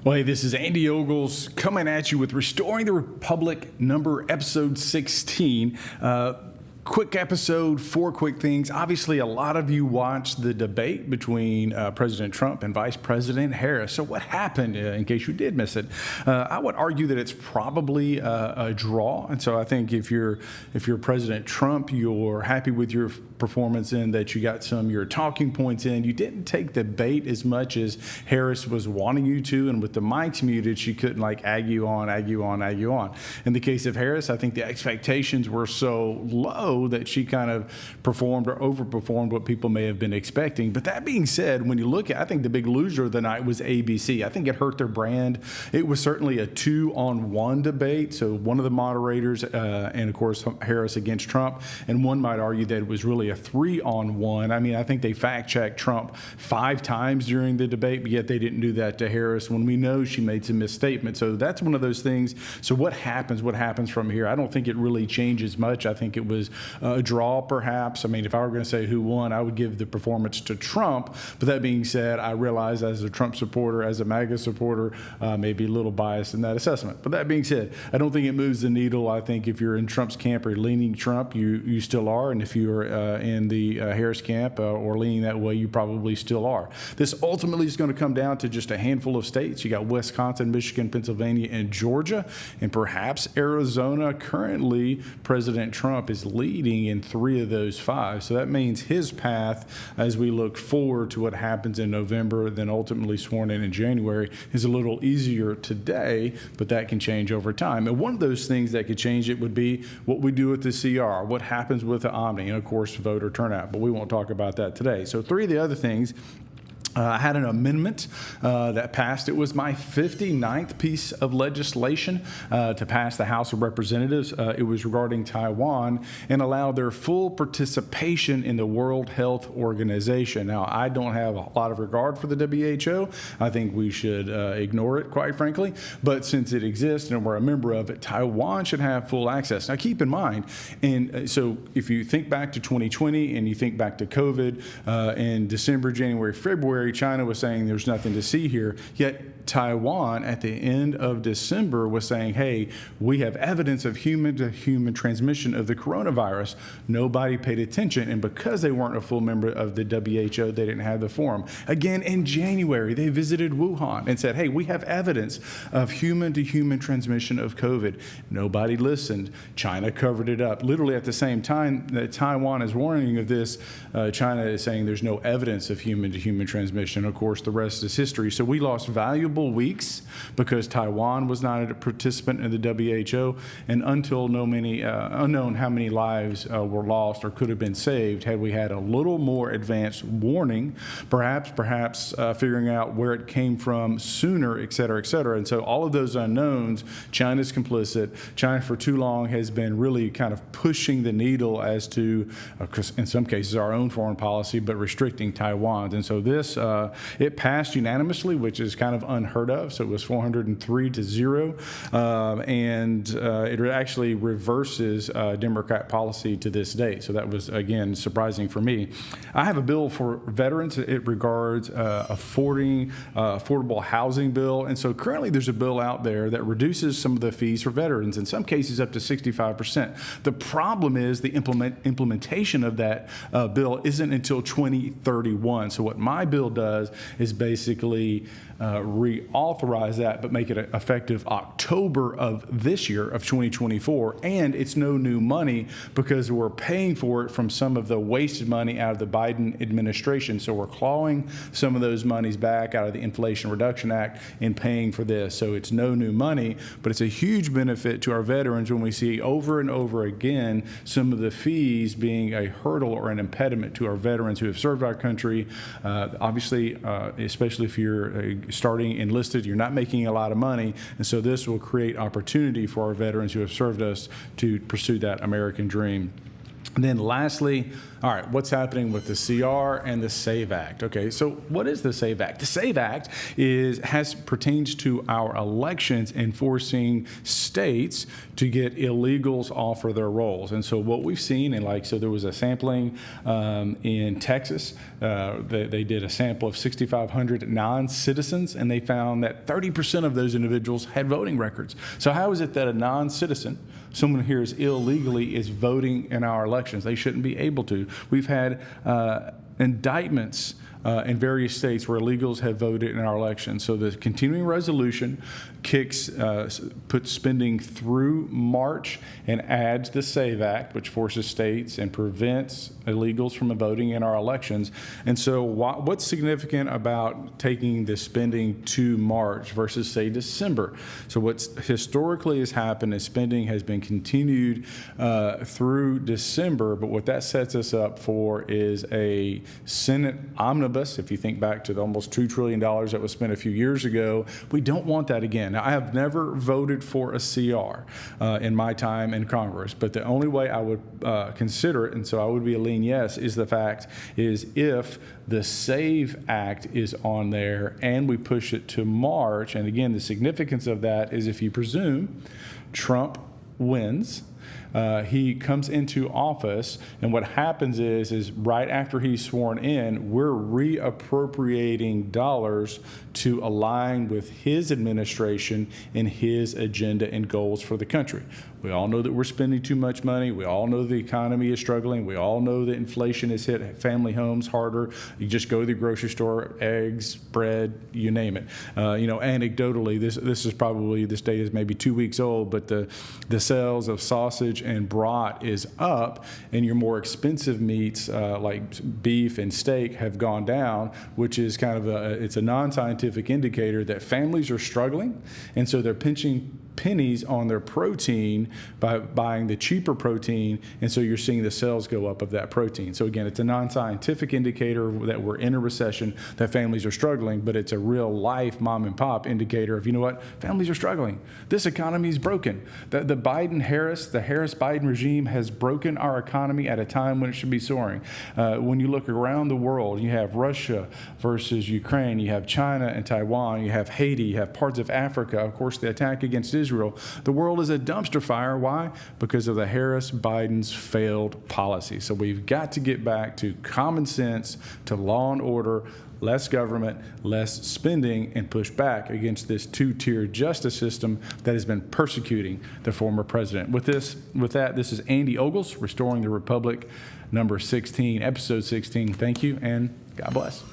Well, hey, this is Andy Ogles coming at you with Restoring the Republic episode 16. Quick episode, 4 quick things. Obviously, a lot of you watched the debate between President Trump and Vice President Harris. So what happened, in case you did miss it? I would argue that it's probably a draw. And so I think if you're President Trump, you're happy with your performance in that you got some of your talking points in. You didn't take the bait as much as Harris was wanting you to. And with the mics muted, she couldn't egg you on. In the case of Harris, I think the expectations were so low that she kind of performed or overperformed what people may have been expecting. But that being said, when you look at, I think the big loser of the night was ABC. I think it hurt their brand. It was certainly a 2-on-1 debate. So one of the moderators, and of course Harris against Trump, and one might argue that it was really a 3-on-1. I mean, I think they fact-checked Trump 5 times during the debate, but yet they didn't do that to Harris when we know she made some misstatements. So that's one of those things. So what happens from here? I don't think it really changes much. I think it was a draw, perhaps. I mean, if I were going to say who won, I would give the performance to Trump. But that being said, I realize as a Trump supporter, as a MAGA supporter, maybe a little biased in that assessment. But that being said, I don't think it moves the needle. I think if you're in Trump's camp or leaning Trump, you still are. And if you're in the Harris camp or leaning that way, you probably still are. This ultimately is going to come down to just a handful of states. You got Wisconsin, Michigan, Pennsylvania, and Georgia, and perhaps Arizona. Currently, President Trump is leading in 3 of those 5. So that means his path, as we look forward to what happens in November, then ultimately sworn in January, is a little easier today, but that can change over time. And one of those things that could change it would be what we do with the CR, what happens with the Omni, and of course, voter turnout. But we won't talk about that today. So 3 of the other things. I had an amendment that passed. It was my 59th piece of legislation to pass the House of Representatives. It was regarding Taiwan and allow their full participation in the World Health Organization. Now, I don't have a lot of regard for the WHO. I think we should ignore it, quite frankly. But since it exists and we're a member of it, Taiwan should have full access. Now, keep in mind, and so if you think back to 2020 and you think back to COVID in December, January, February, China was saying there's nothing to see here, yet Taiwan at the end of December was saying, hey, we have evidence of human-to-human transmission of the coronavirus. Nobody paid attention, and because they weren't a full member of the WHO, they didn't have the forum. Again, in January, they visited Wuhan and said, hey, we have evidence of human-to-human transmission of COVID. Nobody listened. China covered it up. Literally at the same time that Taiwan is warning of this, China is saying there's no evidence of human-to-human transmission. Of course, the rest is history. So we lost valuable weeks because Taiwan was not a participant in the WHO, and until unknown how many lives were lost or could have been saved had we had a little more advanced warning, perhaps figuring out where it came from sooner, et cetera, et cetera. And so all of those unknowns, China's complicit. China for too long has been really kind of pushing the needle as to, in some cases, our own foreign policy, but restricting Taiwan's. And so this, it passed unanimously, which is kind of unheard of. So it was 403-0, and it actually reverses Democrat policy to this date. So that was, again, surprising for me. I have a bill for veterans. It regards affordable housing bill. And so currently there's a bill out there that reduces some of the fees for veterans, in some cases up to 65%. The problem is the implementation of that bill isn't until 2031. So what my bill does is basically reauthorize that, but make it effective October of this year of 2024. And it's no new money because we're paying for it from some of the wasted money out of the Biden administration. So we're clawing some of those monies back out of the Inflation Reduction Act and paying for this. So it's no new money, but it's a huge benefit to our veterans when we see over and over again some of the fees being a hurdle or an impediment to our veterans who have served our country. Obviously, especially if you're starting enlisted, you're not making a lot of money, and so this will create opportunity for our veterans who have served us to pursue that American dream. And then lastly, all right, what's happening with the CR and the SAVE Act? Okay, so what is the SAVE Act? The SAVE Act pertains to our elections and forcing states to get illegals off of their rolls. And so what we've seen, so there was a sampling in Texas. They did a sample of 6,500 non-citizens, and they found that 30% of those individuals had voting records. So how is it that a non-citizen, someone here is illegally, is voting in our elections? They shouldn't be able to. We've had indictments in various states where illegals have voted in our elections. So the continuing resolution puts spending through March and adds the SAVE Act, which forces states and prevents illegals from voting in our elections. And so what's significant about taking the spending to March versus, say, December? So what's historically has happened is spending has been continued through December, but what that sets us up for is a Senate omnibus. If you think back to the almost $2 trillion that was spent a few years ago, we don't want that again. Now, I have never voted for a CR in my time in Congress, but the only way I would consider it, and so I would be a lean yes, is if the SAVE Act is on there and we push it to March. And again, the significance of that is if you presume Trump wins, he comes into office, and what happens is right after he's sworn in, we're reappropriating dollars to align with his administration and his agenda and goals for the country. We all know that we're spending too much money. We all know the economy is struggling. We all know that inflation has hit family homes harder. You just go to the grocery store, eggs, bread, you name it. Anecdotally, this data is maybe 2 weeks old, but the sales of sausage and brat is up, and your more expensive meats like beef and steak have gone down, which is kind of it's a non-scientific indicator that families are struggling, and so they're pinching pennies on their protein by buying the cheaper protein, and so you're seeing the sales go up of that protein. So again, it's a non-scientific indicator that we're in a recession, that families are struggling, but it's a real life mom and pop indicator of, you know what, families are struggling. This economy is broken. The Harris-Biden regime has broken our economy at a time when it should be soaring. When you look around the world, you have Russia versus Ukraine, you have China and Taiwan, you have Haiti, you have parts of Africa, of course, the attack against Israel. The world is a dumpster fire. Why? Because of the Harris-Biden's failed policy. So we've got to get back to common sense, to law and order, less government, less spending, and push back against this two-tier justice system that has been persecuting the former president. With that, this is Andy Ogles, Restoring the Republic, number 16, episode 16. Thank you, and God bless.